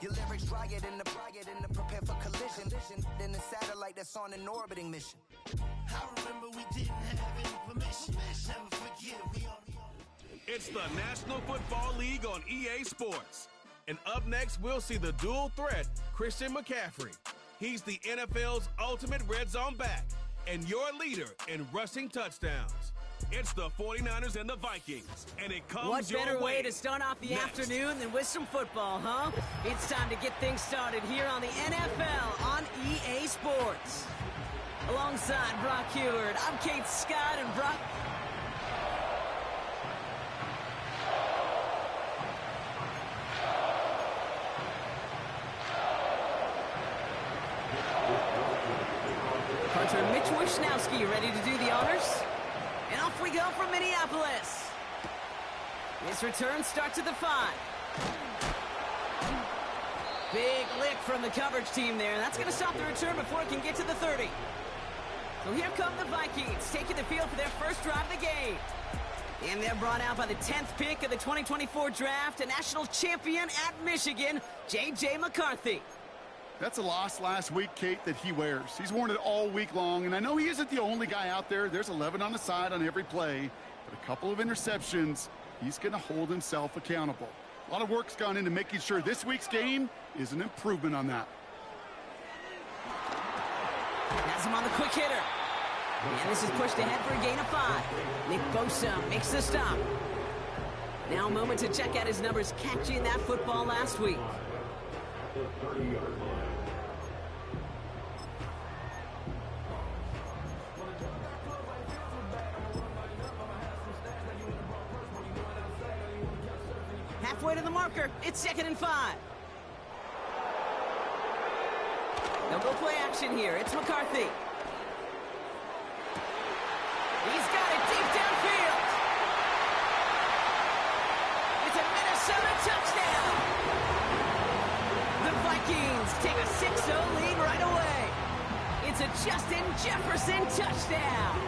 Your lyrics dry it in the prepare for collision. Then the satellite that's on an orbiting mission. I remember we didn't have any permission. Never forget, we only... It's the National Football League on EA Sports. And up next, we'll see the dual threat, Christian McCaffrey. He's the NFL's ultimate red zone back and your leader in rushing touchdowns. It's the 49ers and the Vikings, and it comes What your better way way to start off the next. afternoon than with some football, huh? It's time to get things started here on the NFL on EA Sports. Alongside Brock Heward, I'm Kate Scott, and Brock... Hunter Mitch Wishnowski ready to do the honors? And off we go from Minneapolis. This return starts at the 5. Big lick from the coverage team there. That's going to stop the return before it can get to the 30. So here come the Vikings, taking the field for their first drive of the game. And they're brought out by the 10th pick of the 2024 draft, a national champion at Michigan, J.J. McCarthy. That's a loss last week, Kate, that he wears. He's worn it all week long, and I know he isn't the only guy out there. There's 11 on the side on every play, but a couple of interceptions, he's going to hold himself accountable. A lot of work's gone into making sure this week's game is an improvement on that. Has him on the quick hitter. And this is pushed ahead for a gain of 5. Nick Bosa makes the stop. Now a moment to check out his numbers catching that football last week. Halfway to the marker, it's 2nd and 5. They'll go play action here. It's McCarthy. He's got it deep downfield. It's a Minnesota touchdown. The Vikings take a 6-0 lead right away. It's a Justin Jefferson touchdown.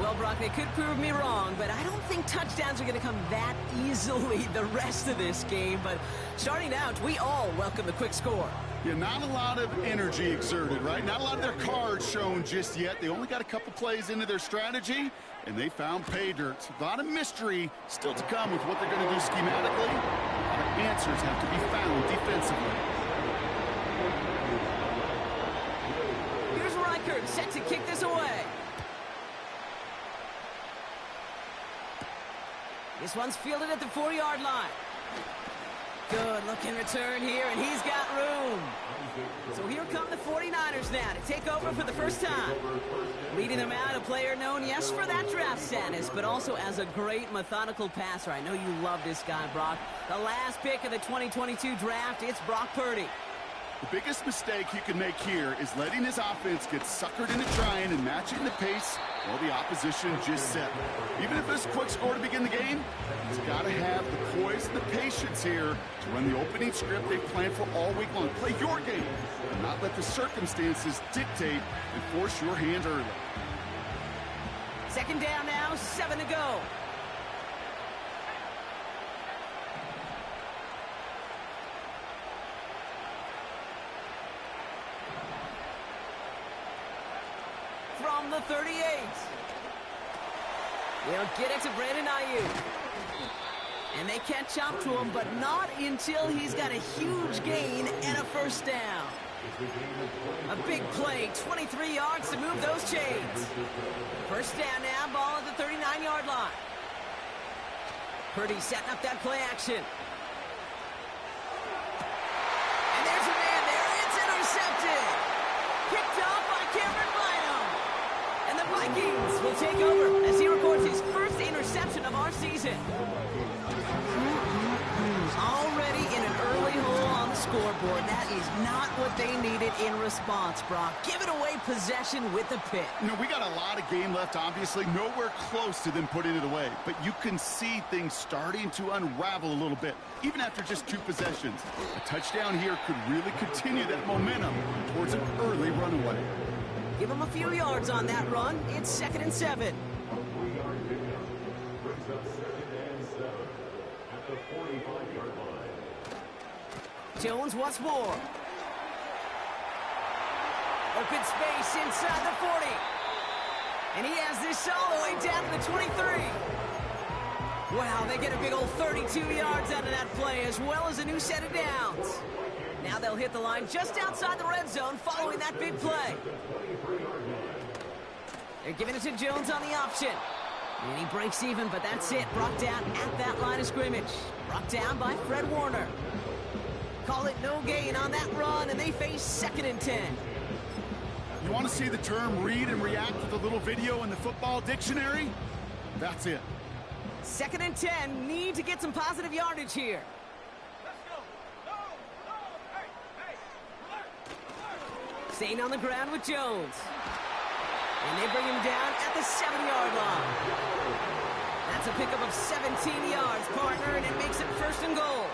Well, Brock, they could prove me wrong, but I don't think touchdowns are going to come that easily the rest of this game. But starting out, we all welcome the quick score. Yeah, not a lot of energy exerted, right? Not a lot of their cards shown just yet. They only got a couple plays into their strategy, and they found pay dirt. A lot of mystery still to come with what they're going to do schematically. A lot of answers have to be found defensively. Here's Reichert set to kick this away. This one's fielded at the 4-yard line. Good looking return here, and he's got room. So here come the 49ers now to take over for the first time. Leading them out, a player known, yes, for that draft status, but also as a great methodical passer. I know you love this guy, Brock. The last pick of the 2022 draft, it's Brock Purdy. The biggest mistake he can make here is letting his offense get suckered into trying and matching the pace while the opposition just set. Even if it's a quick score to begin the game, he's got to have the poise and the patience here to run the opening script they've planned for all week long. Play your game and not let the circumstances dictate and force your hand early. 2nd down now, 7 to go. From the 38. They'll get it to Brandon Ayuk. And they catch up to him, but not until he's got a huge gain and a first down. A big play, 23 yards to move those chains. First down now, ball at the 39-yard line. Purdy setting up that play action. And there's a man there. It's intercepted. Picked off by Cameron Bynum. And the Vikings will take over as he records his first interception of our season. Already in an early hole on the scoreboard. That is not what they needed in response, Brock. Giving away possession with a pick. You know, we got a lot of game left, obviously. Nowhere close to them putting it away. But you can see things starting to unravel a little bit, even after just 2 possessions. A touchdown here could really continue that momentum towards an early runaway. Give him a few yards on that run. It's 2nd and 7. Jones once more. Open space inside the 40. And he has this all the way down to the 23. Wow, they get a big old 32 yards out of that play, as well as a new set of downs. Now they'll hit the line just outside the red zone following that big play. They're giving it to Jones on the option. And he breaks even, but that's it. Brought down at that line of scrimmage. Brought down by Fred Warner. Call it no gain on that run, and they face 2nd and 10. You want to see the term read and react with a little video in the football dictionary? That's it. 2nd and 10, need to get some positive yardage here. Staying on the ground with Jones. And they bring him down at the 7-yard line. That's a pickup of 17 yards, partner, and it makes it 1st and goal.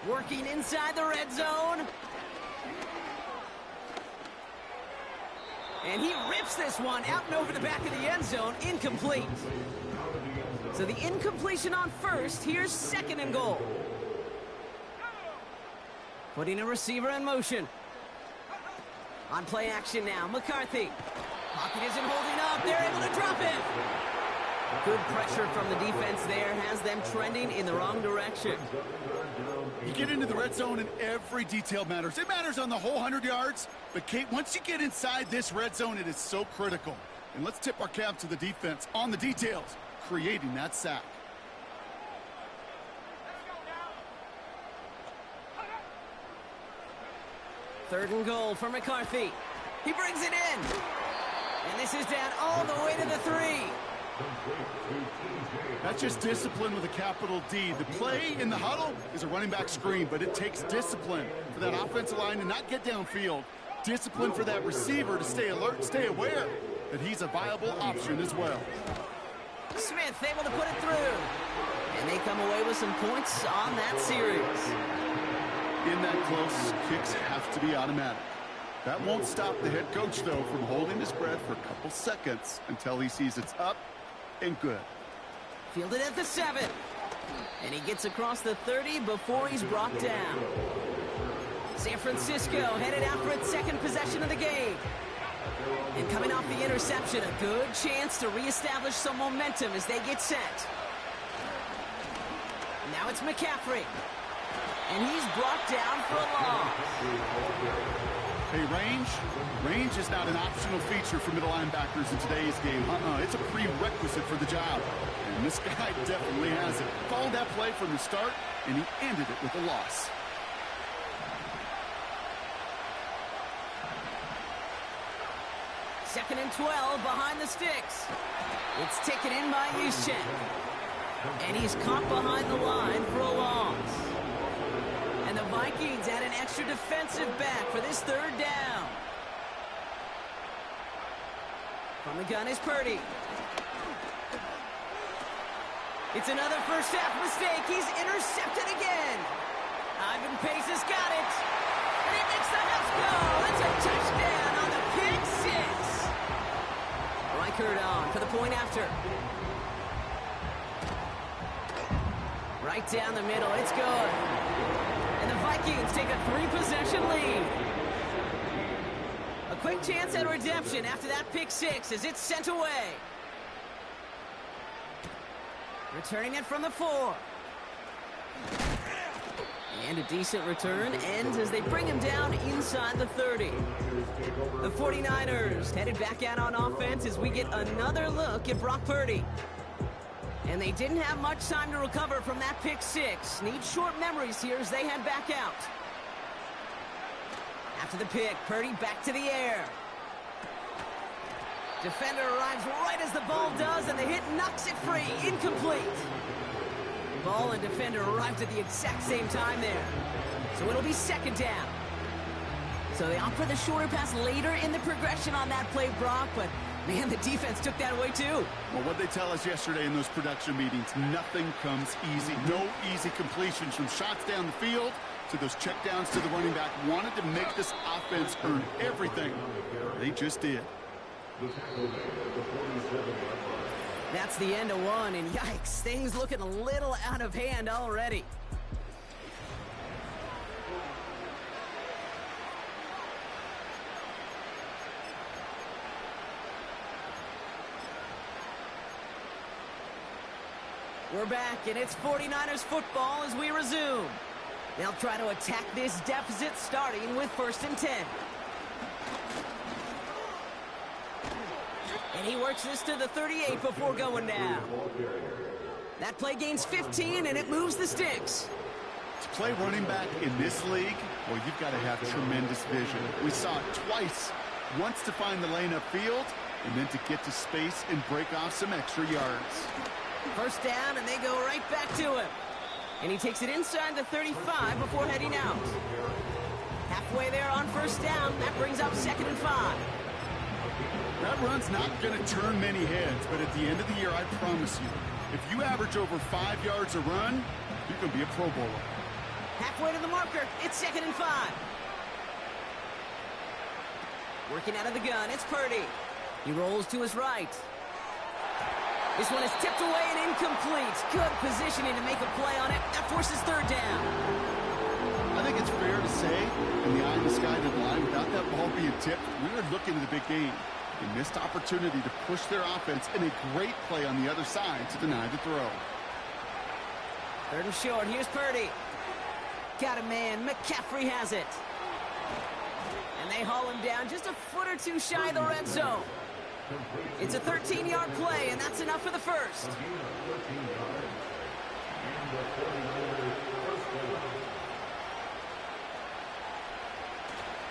Working inside the red zone. And he rips this one out and over the back of the end zone. Incomplete. So the incompletion on 1st. Here's 2nd and goal. Putting a receiver in motion. On play action now, McCarthy. Pocket isn't holding up. They're able to drop it. Good pressure from the defense there has them trending in the wrong direction. You get into the red zone and every detail matters. It matters on the whole 100 yards. But, Kate, once you get inside this red zone, it is so critical. And let's tip our cap to the defense on the details, creating that sack. Third and goal for McCarthy. He brings it in. And this is down all the way to the 3. That's just discipline with a capital D. The play in the huddle is a running back screen, but it takes discipline for that offensive line to not get downfield. Discipline for that receiver to stay alert, stay aware that he's a viable option as well. Smith able to put it through. And they come away with some points on that series. In that close, kicks have to be automatic. That won't stop the head coach, though, from holding his breath for a couple seconds until he sees it's up and good. Fielded at the 7. And he gets across the 30 before he's brought down. San Francisco headed out for its 2nd possession of the game. And coming off the interception, a good chance to reestablish some momentum as they get set. Now it's McCaffrey. And he's brought down for a loss. Hey, range is not an optional feature for middle linebackers in today's game. It's a prerequisite for the job. And this guy definitely has it. Called that play from the start, and he ended it with a loss. Second and 12 behind the sticks. It's taken in by Juszczyk. And he's caught behind the line for a loss. And the Vikings add an extra defensive back for this 3rd down. From the gun is Purdy. It's another first half mistake. He's intercepted again. Ivan Pace has got it. And he makes the house go. It's a touchdown on the pick 6. Reichert on for the point after. Right down the middle. It's good. And the Vikings take a 3-possession lead. A quick chance at redemption after that pick 6 as it's sent away. Returning it from the 4. And a decent return ends as they bring him down inside the 30. The 49ers headed back out on offense as we get another look at Brock Purdy. And they didn't have much time to recover from that pick 6. Need short memories here as they head back out. After the pick, Purdy back to the air. Defender arrives right as the ball does, and the hit knocks it free. Incomplete. Ball and defender arrived at the exact same time there. So it'll be 2nd down. So they opt for the shorter pass later in the progression on that play, Brock, but man, the defense took that away too. Well, what they tell us yesterday in those production meetings, nothing comes easy. No easy completions from shots down the field to those checkdowns to the running back. Wanted to make this offense earn everything. They just did. That's the end of one, and yikes, things looking a little out of hand already. We're back, and it's 49ers football as we resume. They'll try to attack this deficit, starting with 1st and 10. And he works this to the 38 before going down. That play gains 15, and it moves the sticks. To play running back in this league, well, you've got to have tremendous vision. We saw it twice. Once to find the lane upfield, and then to get to space and break off some extra yards. 1st down, and they go right back to him. And he takes it inside the 35 before heading out. Halfway there on 1st down, that brings up 2nd and 5. That run's not going to turn many heads, but at the end of the year, I promise you, if you average over 5 yards a run, you can be a Pro Bowler. Halfway to the marker, it's 2nd and 5. Working out of the gun, it's Purdy. He rolls to his right. This one is tipped away and incomplete. Good positioning to make a play on it. That forces 3rd down. I think it's fair to say, in the eye in the sky to the line, without that ball being tipped, we were looking at the big game. They missed opportunity to push their offense, and a great play on the other side to deny the throw. 3rd and short. Here's Purdy. Got a man. McCaffrey has it. And they haul him down just a foot or two shy of the red zone. It's a 13-yard play, and that's enough for the 1st.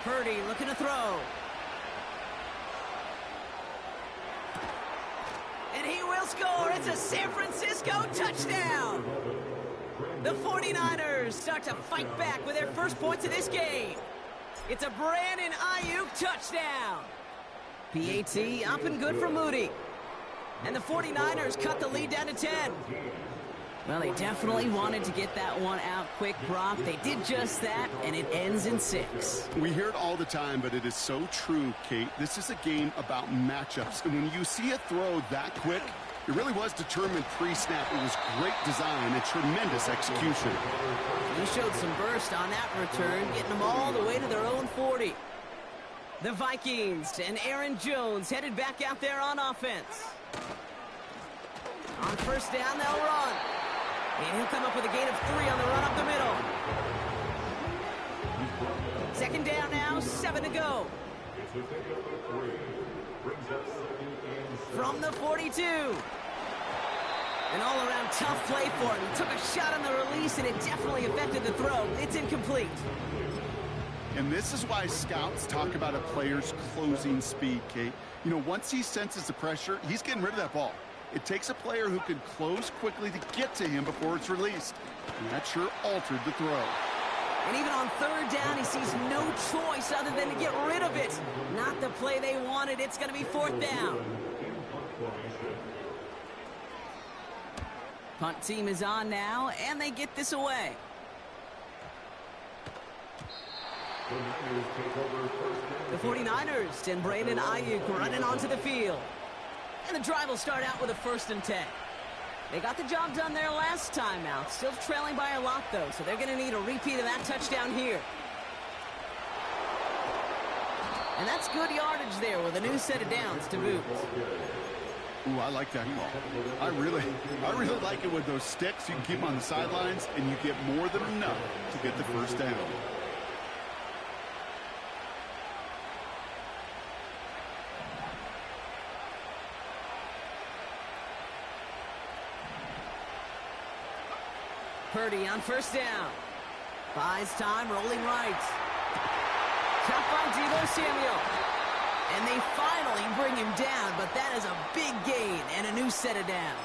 Purdy looking to throw. And he will score. It's a San Francisco touchdown. The 49ers start to fight back with their first points of this game. It's a Brandon Ayuk touchdown. PAT up and good for Moody. And the 49ers cut the lead down to 10. Well, they definitely wanted to get that one out quick, Brock. They did just that, and it ends in 6. We hear it all the time, but it is so true, Kate. This is a game about matchups. And when you see a throw that quick, it really was determined pre-snap. It was great design and tremendous execution. He showed some burst on that return, getting them all the way to their own 40. The Vikings and Aaron Jones headed back out there on offense. On 1st down, they'll run. And he'll come up with a gain of 3 on the run up the middle. 2nd down now, 7 to go. From the 42. An all-around tough play for him. He took a shot on the release, and it definitely affected the throw. It's incomplete. And this is why scouts talk about a player's closing speed, Kate. You know, once he senses the pressure, he's getting rid of that ball. It takes a player who can close quickly to get to him before it's released. And that sure altered the throw. And even on 3rd down, he sees no choice other than to get rid of it. Not the play they wanted. It's going to be 4th down. Punt team is on now, and they get this away. The 49ers and Brandon Ayuk running onto the field. And the drive will start out with a 1st and 10. They got the job done there last time out. Still trailing by a lot, though, so they're going to need a repeat of that touchdown here. And that's good yardage there with a new set of downs to boot. Ooh, I like that call. I really like it with those sticks. You can keep them on the sidelines, and you get more than enough to get the 1st down. Purdy on 1st down. Buys time, rolling right. Tough on Deebo Samuel. And they finally bring him down, but that is a big gain and a new set of downs.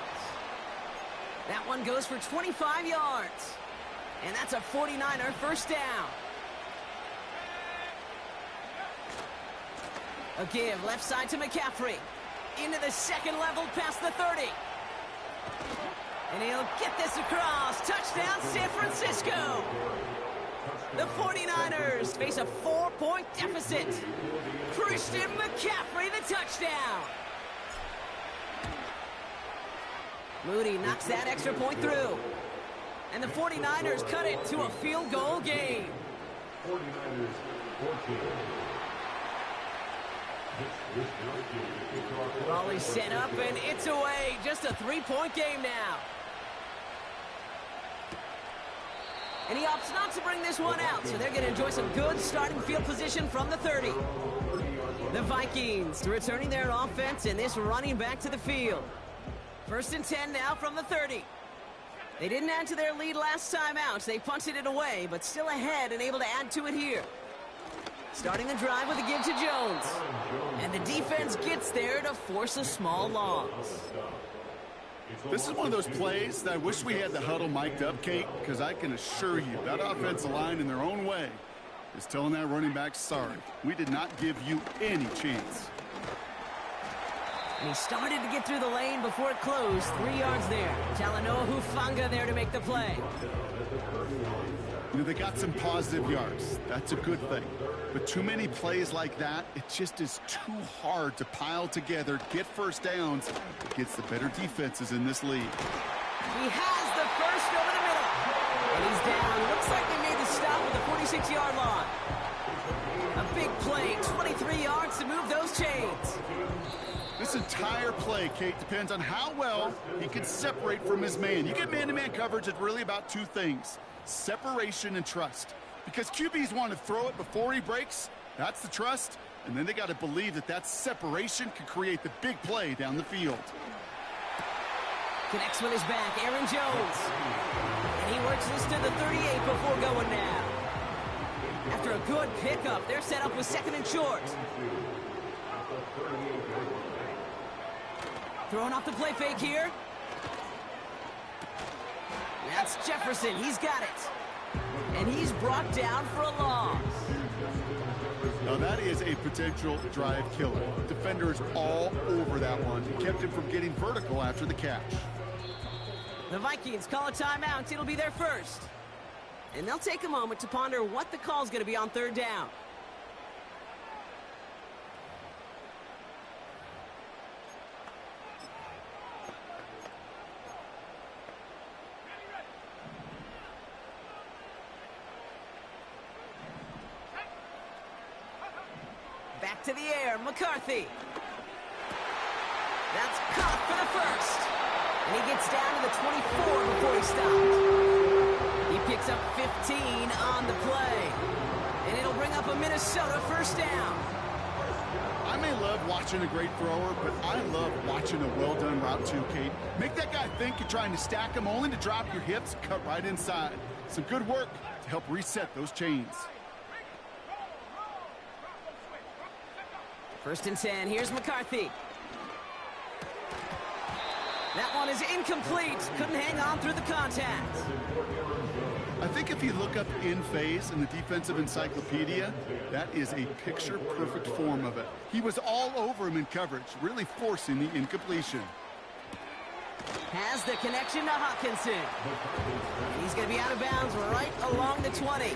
That one goes for 25 yards. And that's a 49er 1st down. A give left side to McCaffrey. Into the 2nd level past the 30. And he'll get this across. Touchdown, San Francisco. The 49ers face a 4-point deficit. Christian McCaffrey, the touchdown. Moody knocks that extra point through. And the 49ers cut it to a field goal game. 49ers 14. Raleigh's set up, and it's away. Just a three-point game now. And he opts not to bring this one out, so they're going to enjoy some good starting field position from the 30. The Vikings returning their offense, and this running back to the field. 1st and 10 now from the 30. They didn't add to their lead last time out. They punted it away, but still ahead and able to add to it here. Starting the drive with a give to Jones. And the defense gets there to force a small loss. This is one of those plays that I wish we had the huddle mic'd up, Kate, because I can assure you that offensive line in their own way is telling that running back, sorry, we did not give you any chance. And he started to get through the lane before it closed. 3 yards there. Talanoa Hufanga there to make the play. You know, they got some positive yards. That's a good thing. But too many plays like that, it just is too hard to pile together, get first downs against the better defenses in this league. He has the first over the middle. And he's down. Looks like they made the stop at the 46-yard line. A big play, 23 yards to move those chains. This entire play, Kate, depends on how well he can separate from his man. You get man-to-man coverage, it's really about two things: separation and trust. Because QBs want to throw it before he breaks, that's the trust, and then they got to believe that that separation can create the big play down the field. Connects with his back, Aaron Jones. And he works this to the 38 before going down. After a good pickup, they're set up with 2nd and short. Throwing off the play fake here. That's Jefferson. He's got it. And he's brought down for a loss. Now that is a potential drive killer. Defenders all over that one. Kept him from getting vertical after the catch. The Vikings call a timeout. It'll be their first. And they'll take a moment to ponder what the call's going to be on 3rd down. Back to the air, McCarthy. That's caught for the first. And he gets down to the 24 before he stops. He picks up 15 on the play. And it'll bring up a Minnesota first down. I may love watching a great thrower, but I love watching a well-done route too, Kate. Make that guy think you're trying to stack him only to drop your hips, cut right inside. Some good work to help reset those chains. 1st and 10. Here's McCarthy. That one is incomplete. Couldn't hang on through the contact. I think if you look up in phase in the defensive encyclopedia, that is a picture-perfect form of it. He was all over him in coverage, really forcing the incompletion. Has the connection to Hawkinson. He's going to be out of bounds right along the 20.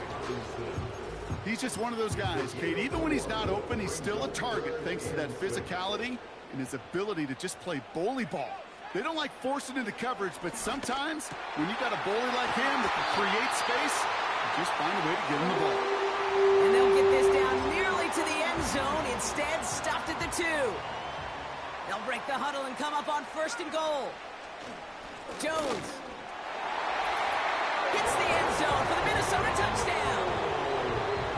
He's just one of those guys, Kate. Even when he's not open, he's still a target thanks to that physicality and his ability to just play bully ball. They don't like forcing into coverage, but sometimes when you got a bully like him that can create space, you just find a way to get him the ball. And they'll get this down nearly to the end zone. Instead, stopped at the 2. They'll break the huddle and come up on 1st and goal. Jones hits the end zone for the Minnesota touchdown.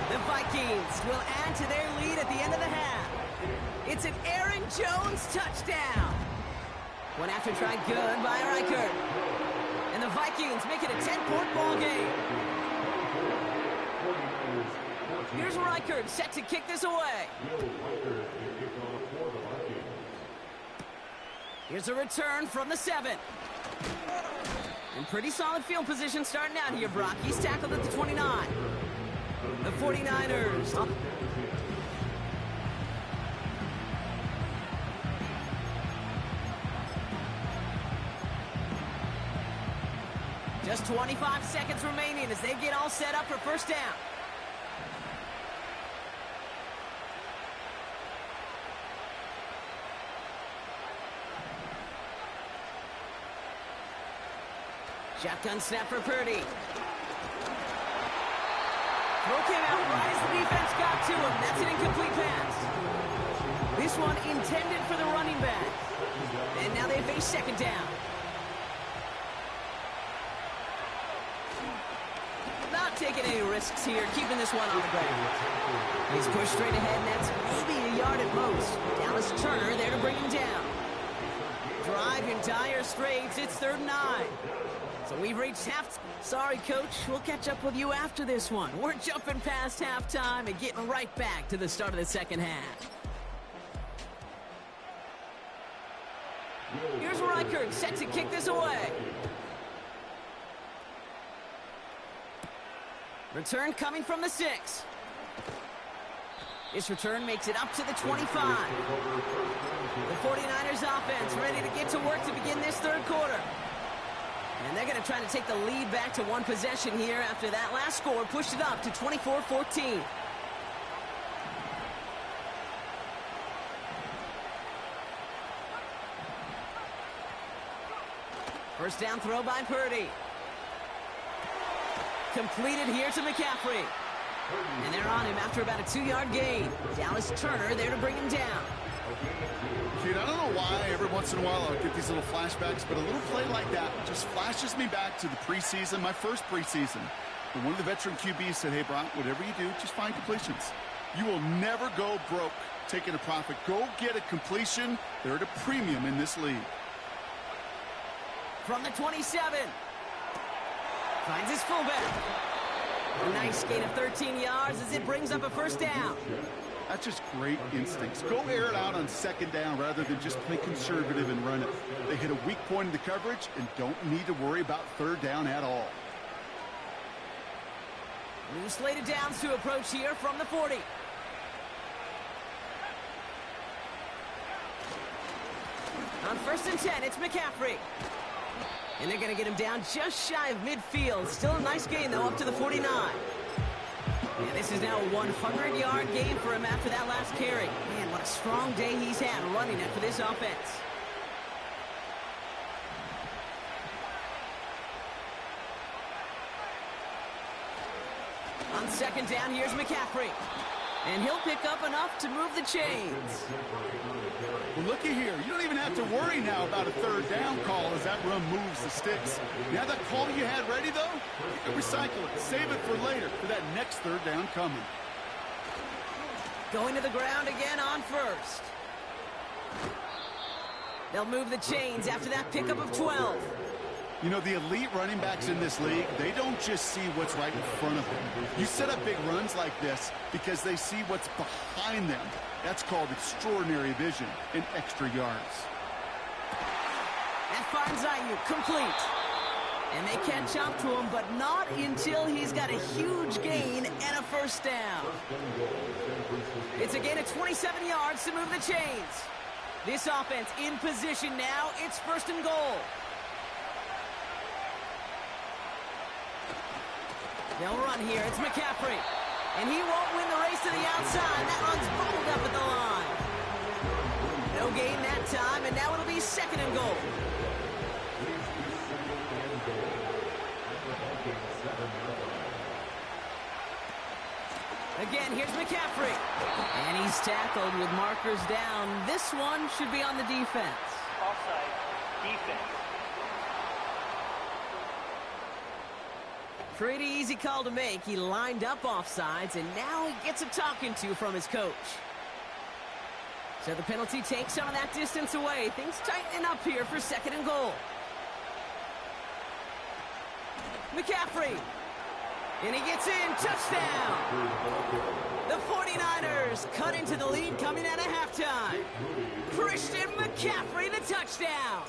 The Vikings will add to their lead at the end of the half. It's an Aaron Jones touchdown. One after try good by Reichert. And the Vikings make it a 10-point ball game. Here's Reichert set to kick this away. Here's a return from the 7. And pretty solid field position starting out here, Brock. He's tackled at the 29. The 49ers. Just 25 seconds remaining as they get all set up for first down. Shotgun snap for Purdy. Throw came out right as the defense got to him. That's an incomplete pass. This one intended for the running back. And now they face second down. Not taking any risks here, keeping this one on the ground. He's pushed straight ahead, and that's maybe a yard at most. Dallas Turner there to bring him down. Drive in dire straits, it's 3rd and 9. So we've reached half. Sorry, Coach, we'll catch up with you after this one. We're jumping past halftime and getting right back to the start of the second half. Here's Reichert, set to kick this away. Return coming from the 6. This return makes it up to the 25. The 49ers offense ready to get to work to begin this 3rd quarter. And they're going to try to take the lead back to one possession here after that last score pushed it up to 24-14. First down throw by Purdy. Completed here to McCaffrey. And they're on him after about a 2-yard gain. Dallas Turner there to bring him down. Kid, I don't know why every once in a while I'll get these little flashbacks, but a little play like that just flashes me back to the preseason, my first preseason. And one of the veteran QBs said, hey, Brock, whatever you do, just find completions. You will never go broke taking a profit. Go get a completion. They're at a premium in this league. From the 27. Finds his fullback. A nice gain of 13 yards as it brings up a first down. That's just great instincts. Go air it out on 2nd down rather than just play conservative and run it. They hit a weak point in the coverage and don't need to worry about 3rd down at all. New slated downs to approach here from the 40. On 1st and 10, it's McCaffrey. And they're going to get him down just shy of midfield. Still a nice gain, though, up to the 49. And this is now a 100-yard gain for him after that last carry. Man, what a strong day he's had running it for this offense. On 2nd down, here's McCaffrey. And he'll pick up enough to move the chains. Well, looky here. You don't even have to worry now about a 3rd down call as that run moves the sticks. You have that call you had ready, though? You can recycle it. Save it for later for that next 3rd down coming. Going to the ground again on 1st. They'll move the chains after that pickup of 12. You know, the elite running backs in this league, they don't just see what's right in front of them. You set up big runs like this because they see what's behind them. That's called extraordinary vision and extra yards. That finds Ayuk complete. And they catch up to him, but not until he's got a huge gain and a first down. It's a gain of 27 yards to move the chains. This offense in position now. It's 1st and goal. They'll run here. It's McCaffrey. And he won't win the race to the outside. That run's bubbled up at the line. No gain that time, and now it'll be 2nd and goal. Again, here's McCaffrey. And he's tackled with markers down. This one should be on the defense. Offside. Defense. Pretty easy call to make. He lined up offsides, and now he gets a talking to from his coach. So the penalty takes some of that distance away. Things tightening up here for 2nd and goal. McCaffrey. And he gets in. Touchdown. The 49ers cut into the lead coming out of halftime. Christian McCaffrey, the touchdown.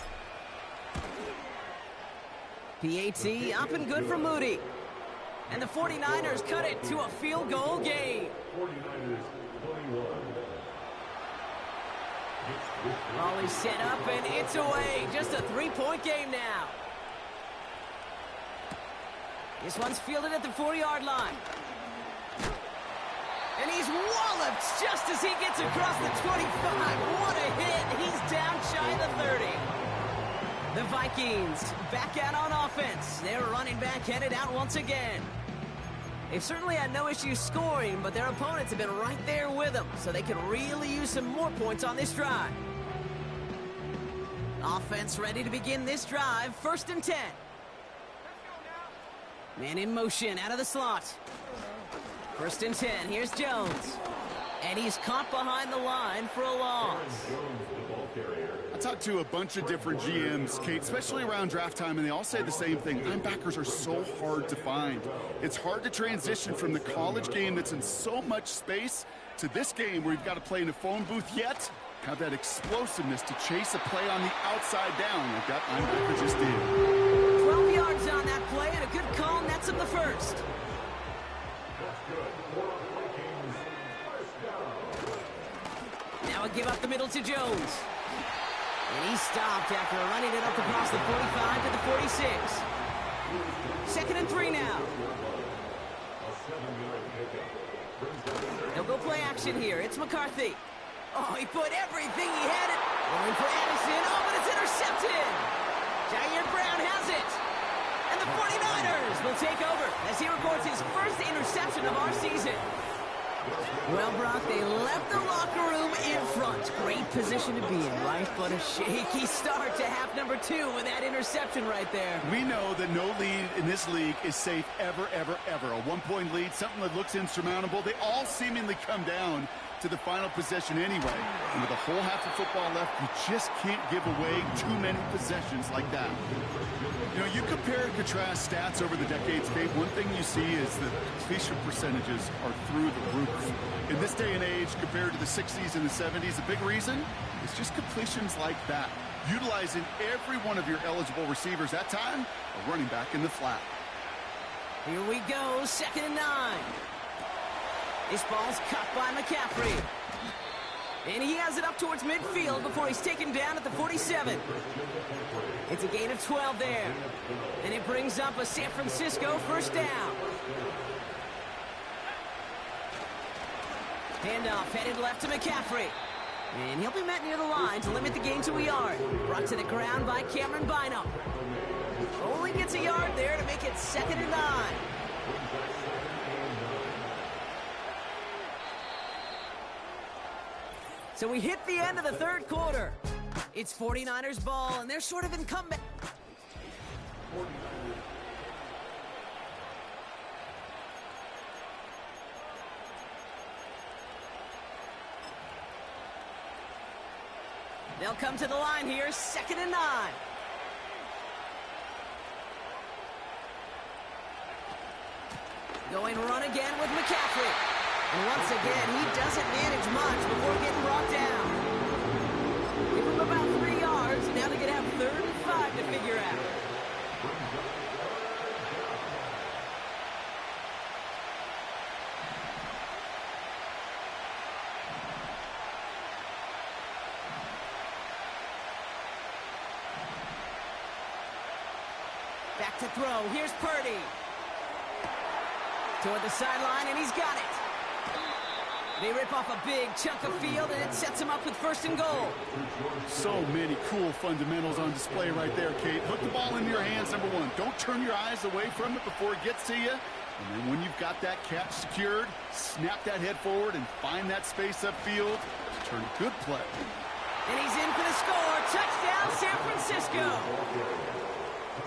PAT up and good for Moody. And the 49ers cut it to a field goal game. 49ers 21. Ball is set up and it's away. Just a 3-point game now. This one's fielded at the 4-yard line. And he's walloped just as he gets across the 25. What a hit. He's down shy of the 30. The Vikings back out on offense. Their running back headed out once again. They've certainly had no issue scoring, but their opponents have been right there with them, so they could really use some more points on this drive. Offense ready to begin this drive. 1st and 10. Man in motion out of the slot. 1st and 10. Here's Jones. And he's caught behind the line for a loss. I talked to a bunch of different GMs, Kate, especially around draft time, and they all say the same thing. Linebackers are so hard to find. It's hard to transition from the college game that's in so much space to this game where you've got to play in a phone booth, yet have that explosiveness to chase a play on the outside down like that linebacker just did. 12 yards on that play and a good call nets him the first. Now a give up the middle to Jones. And he stopped after running it up across the 45 to the 46. 2nd and 3 now. They'll go play action here. It's McCarthy. Oh, he put everything he had it. Going for Addison. Oh, but it's intercepted. Jair Brown has it. And the 49ers will take over as he records his first interception of our season. Well, Brock, they left the locker room in front. Great position to be in, right? But a shaky start to half number 2 with that interception right there. We know that no lead in this league is safe ever, ever, ever. A 1-point lead, something that looks insurmountable. They all seemingly come down to the final possession anyway. And with a whole half of football left, you just can't give away too many possessions like that. You know, you compare and contrast stats over the decades, Kate. One thing you see is that completion percentages are through the roof. In this day and age, compared to the 60s and the 70s, a big reason is just completions like that. Utilizing every one of your eligible receivers. That time, a running back in the flat. Here we go, 2nd and 9. This ball's cut by McCaffrey. And he has it up towards midfield before he's taken down at the 47. It's a gain of 12 there. And it brings up a San Francisco 1st down. Handoff headed left to McCaffrey. And he'll be met near the line to limit the gain to a yard. Brought to the ground by Cameron Bynum. Only gets a yard there to make it 2nd and 9. So we hit the end of the 3rd quarter. It's 49ers ball, and they're sort of in comeback. They'll come to the line here, 2nd and 9. Going run again with McCaffrey. And once again, he doesn't manage much before getting brought down. Give him about 3 yards, and now they're going to have 3rd and 5 to figure out. Back to throw. Here's Purdy. Toward the sideline, and he's got it. They rip off a big chunk of field, and it sets him up with 1st and goal. So many cool fundamentals on display right there, Kate. Put the ball into your hands, number 1. Don't turn your eyes away from it before it gets to you. And then when you've got that catch secured, snap that head forward and find that space upfield to turn a good play. And he's in for the score. Touchdown, San Francisco.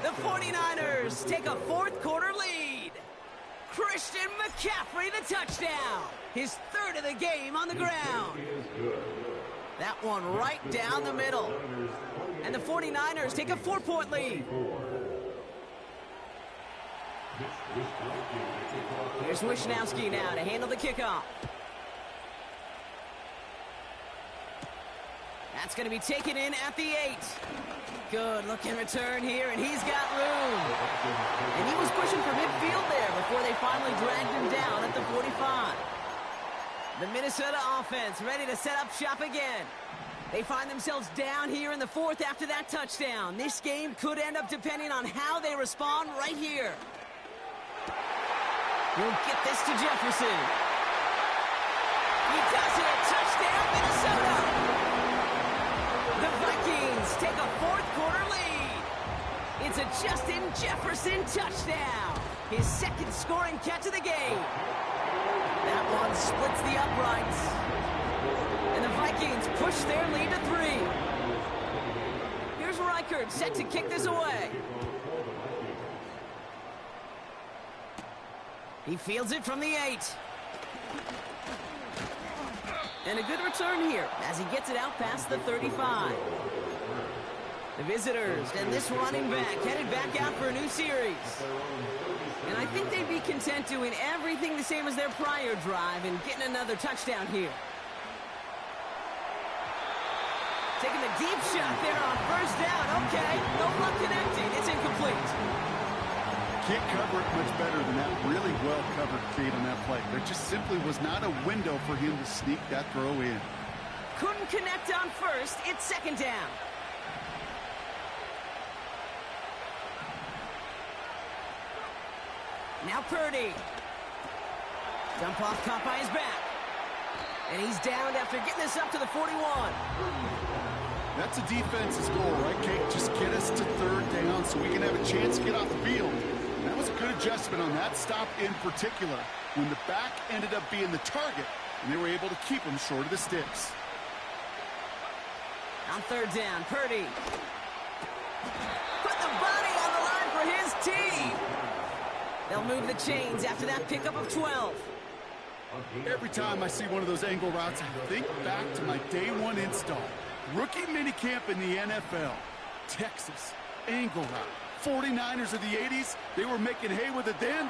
The 49ers take a 4th quarter lead. Christian McCaffrey, the touchdown. His 3rd of the game on the ground. That one right down the middle. And the 49ers take a 4-point lead. Here's Wishnowski now to handle the kickoff. That's going to be taken in at the 8. Good looking return here, and he's got room. And he was pushing for midfield there before they finally dragged him down at the 45. The Minnesota offense ready to set up shop again. They find themselves down here in the 4th after that touchdown. This game could end up depending on how they respond right here. He'll get this to Jefferson. He does it. Touchdown, Minnesota. The Vikings take a 4th quarter lead. It's a Justin Jefferson touchdown. His second scoring catch of the game. That one splits the uprights. And the Vikings push their lead to 3. Here's Reichert set to kick this away. He fields it from the 8. And a good return here as he gets it out past the 35. The visitors and this running back headed back out for a new series. And I think they'd be content doing everything the same as their prior drive and getting another touchdown here. Taking the deep shot there on first down. Okay, no luck connecting. It's incomplete. Can't cover it much better than that really well-covered feed on that play. There just simply was not a window for him to sneak that throw in. Couldn't connect on first. It's second down. Now Purdy. Dump off caught by his back. And he's downed after getting this up to the 41. That's a defense's goal, right, Kate? Just get us to third down so we can have a chance to get off the field. And that was a good adjustment on that stop in particular, when the back ended up being the target, and they were able to keep him short of the sticks. On third down, Purdy. Put the body on the line for his team. They'll move the chains after that pickup of 12. Every time I see one of those angle routes, I think back to my day one install. Rookie minicamp in the NFL. Texas, angle route. 49ers of the 80s, they were making hay with it then,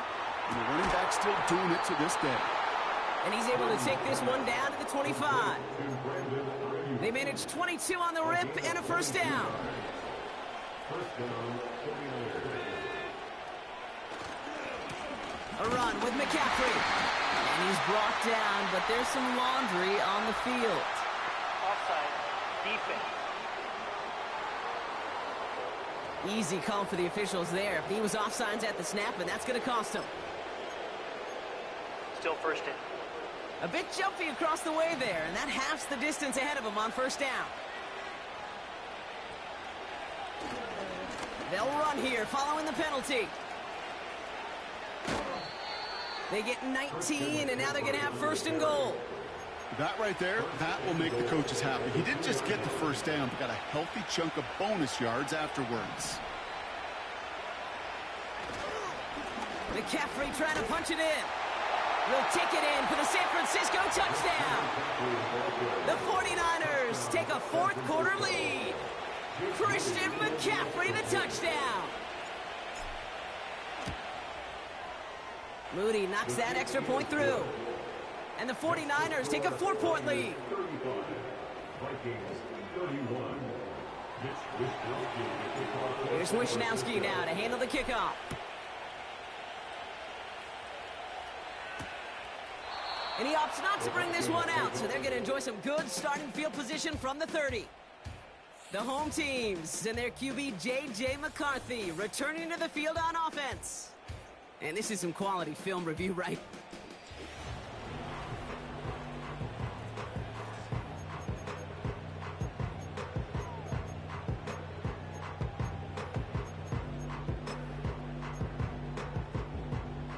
and the running back's still doing it to this day. And he's able to take this one down to the 25. They managed 22 on the rip and a first down. A run with McCaffrey. And he's brought down, but there's some laundry on the field. Offside. Defense. Easy call for the officials there. He was offsides at the snap, and that's going to cost him. Still first in. A bit jumpy across the way there, and that halves the distance ahead of him on first down. They'll run here following the penalty. They get 19, and now they're going to have first and goal. That right there, that will make the coaches happy. He didn't just get the first down, but got a healthy chunk of bonus yards afterwards. McCaffrey trying to punch it in. Will take it in for the San Francisco touchdown. The 49ers take a fourth quarter lead. Christian McCaffrey the touchdown. Moody knocks that extra point through. And the 49ers take a 4-point lead. Here's Wishnowski now to handle the kickoff. And he opts not to bring this one out, so they're going to enjoy some good starting field position from the 30. The home teams and their QB J.J. McCarthy returning to the field on offense. And this is some quality film review, right?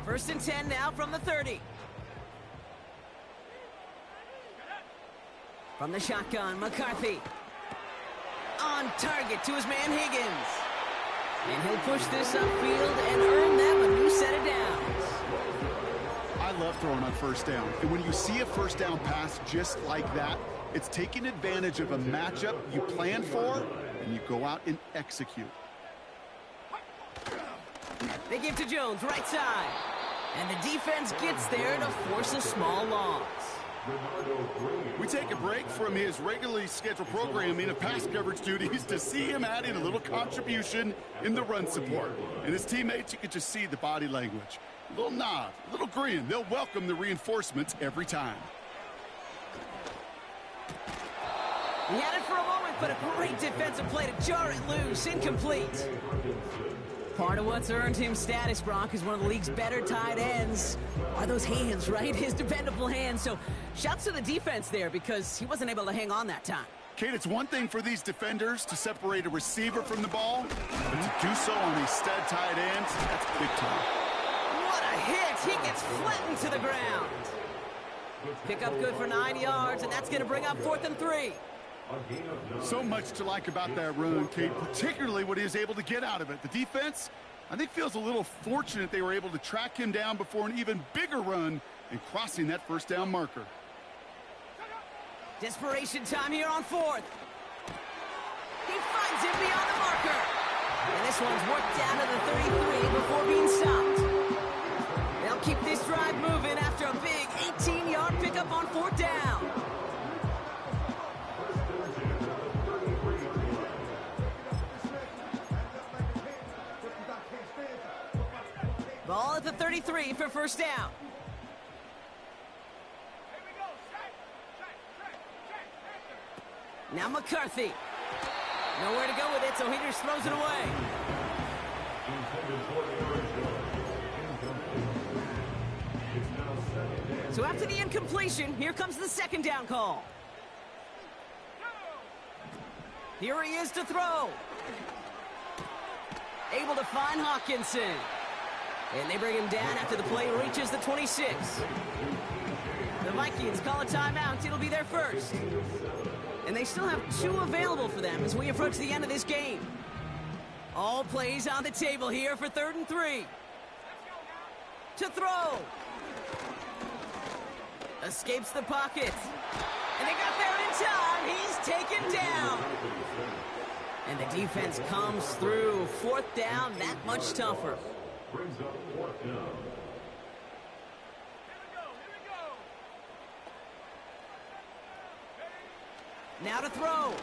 First and 10 now from the 30. From the shotgun, McCarthy. On target to his man Higgins. And he'll push this upfield and earn them a new set of downs. I love throwing on first down. And when you see a first down pass just like that, it's taking advantage of a matchup you plan for, and you go out and execute. They give to Jones, right side. And the defense gets there to force a small loss. We take a break from his regularly scheduled programming of pass coverage duties to see him add in a little contribution in the run support. And his teammates, you can just see the body language. A little nod, a little grin. They'll welcome the reinforcements every time. He had it for a moment, but a great defensive play to jar it loose. Incomplete. Part of what's earned him status, Brock, is one of the league's better tight ends. Are those hands, right? His dependable hands. So shouts to the defense there because he wasn't able to hang on that time. Kate, it's one thing for these defenders to separate a receiver from the ball, but to do so on a stud tight end, that's big time. What a hit! He gets flattened to the ground. Pick up good for 9 yards, and that's going to bring up 4th and 3. So much to like about that run, Kate, particularly what he was able to get out of it. The defense, I think, feels a little fortunate they were able to track him down before an even bigger run and crossing that first down marker. Desperation time here on 4th. He finds him beyond the marker. And this one's worked down to the 33 before being stopped. They'll keep this drive moving after a big 18-yard pickup on 4th down. Ball at the 33 for first down. Now McCarthy. Nowhere to go with it, so he just throws it away. So after the incompletion, here comes the 2nd down call. Here he is to throw. Able to find Hawkinson. And they bring him down after the play reaches the 26. The Vikings call a timeout. It'll be their first. And they still have 2 available for them as we approach the end of this game. All plays on the table here for 3rd and 3. To throw. Escapes the pocket. And they got there in time. He's taken down. And the defense comes through. 4th down, that much tougher. Brings up 4th down. Now to throw.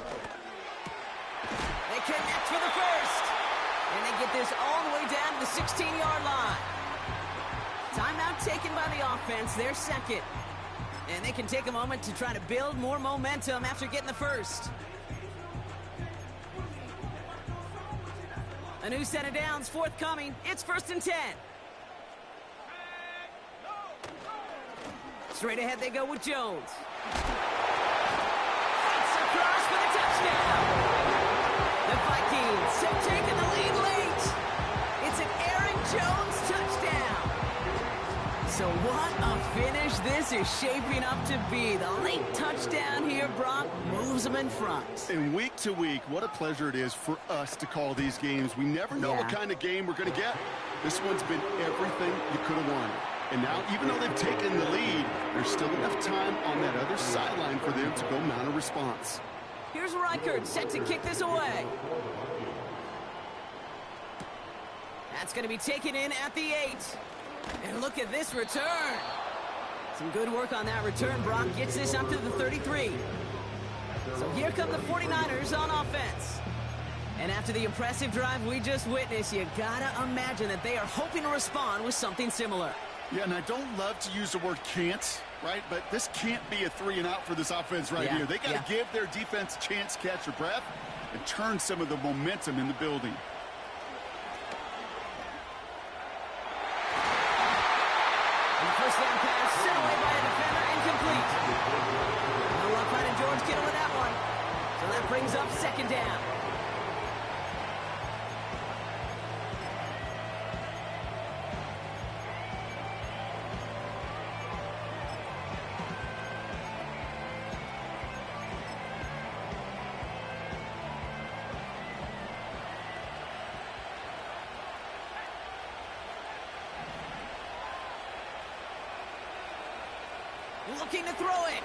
They connect for the first. And they get this all the way down to the 16-yard line. Timeout taken by the offense, their 2nd. And they can take a moment to try to build more momentum after getting the first. A new set of downs forthcoming. It's 1st and 10. Straight ahead they go with Jones. Across for the touchdown. The Vikings have taken the lead late. It's an Aaron Jones touchdown. So what a finish this is shaping up to be. The late touchdown here, Brock, moves them in front. And week to week, what a pleasure it is for us to call these games. We never know what kind of game we're going to get. This one's been everything you could have wanted. And now, even though they've taken the lead, there's still enough time on that other sideline for them to go mount a response. Here's Reichert set to kick this away. That's going to be taken in at the 8. And look at this return. Some good work on that return. Brock gets this up to the 33. So here come the 49ers on offense. And after the impressive drive we just witnessed, you gotta imagine that they are hoping to respond with something similar. Yeah, and I don't love to use the word can't, right? But this can't be a 3-and-out for this offense right here. They got to give their defense a chance to catch their breath and turn some of the momentum in the building. And the first down pass sent away by a defender, incomplete. No luck finding George Kittle with that one. So that brings up 2nd down. Looking to throw it.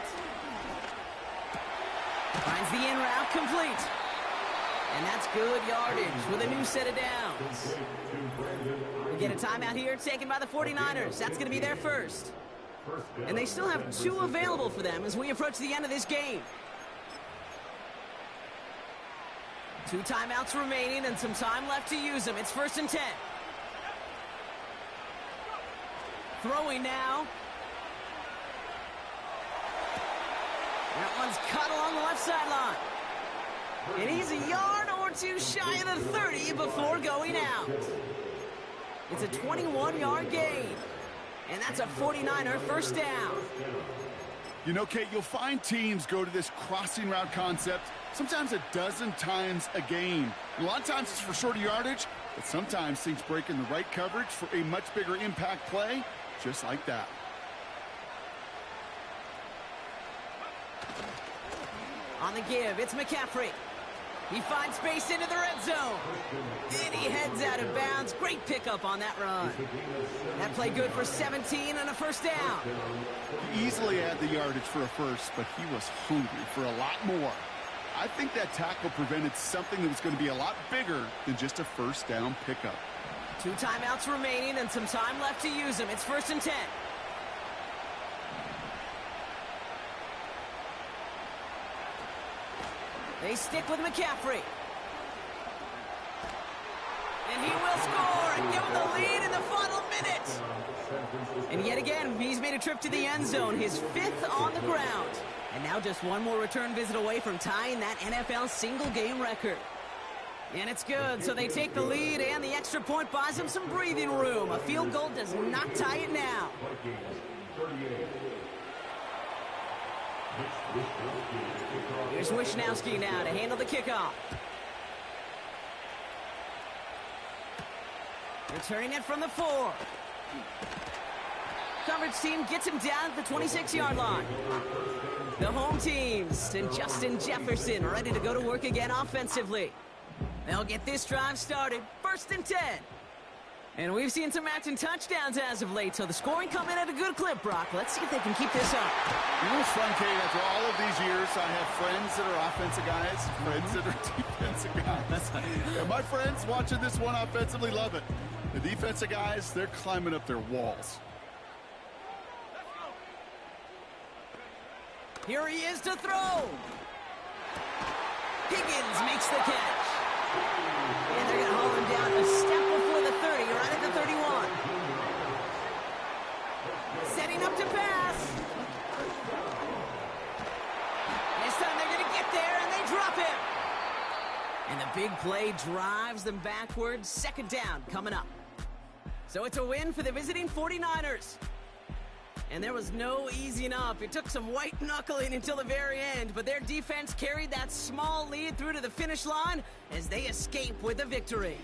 Finds the in route complete. And that's good yardage with a new set of downs. We get a timeout here taken by the 49ers. That's going to be their first. And they still have 2 available for them as we approach the end of this game. 2 timeouts remaining and some time left to use them. It's 1st and 10. Throwing now. That one's cut along the left sideline. And he's a yard or 2 shy of the 30 before going out. It's a 21-yard gain. And that's a 49er first down. You know, Kate, you'll find teams go to this crossing route concept sometimes a dozen times a game. A lot of times it's for shorter yardage, but sometimes things break in the right coverage for a much bigger impact play, just like that. On the give, it's McCaffrey. He finds space into the red zone. And he heads out of bounds. Great pickup on that run. That play good for 17 and a first down. He easily had the yardage for a first, but he was hungry for a lot more. I think that tackle prevented something that was going to be a lot bigger than just a first down pickup. 2 timeouts remaining and some time left to use them. It's 1st and 10. They stick with McCaffrey. And he will score and give them the lead in the final minute. And yet again, he's made a trip to the end zone, his 5th on the ground. And now just one more return visit away from tying that NFL single-game record. And it's good, so they take the lead, and the extra point buys them some breathing room. A field goal does not tie it now. Here's Wishnowski now to handle the kickoff. Returning it from the 4. Coverage team gets him down at the 26-yard line. The home teams and Justin Jefferson ready to go to work again offensively. They'll get this drive started. 1st and 10. And we've seen some matching touchdowns as of late, so the scoring coming at a good clip, Brock. Let's see if they can keep this up. You know what's fun, Kate? After all of these years, I have friends that are offensive guys, friends that are defensive guys. And my friends watching this one offensively love it. The defensive guys, they're climbing up their walls. Here he is to throw. Higgins makes the catch. And they're going to haul him down a step before the 30, right at the 31. Setting up to pass. This time they're going to get there, and they drop him. And the big play drives them backwards. 2nd down coming up. So it's a win for the visiting 49ers. And there was no easing up. It took some white knuckling until the very end, but their defense carried that small lead through to the finish line as they escape with a victory.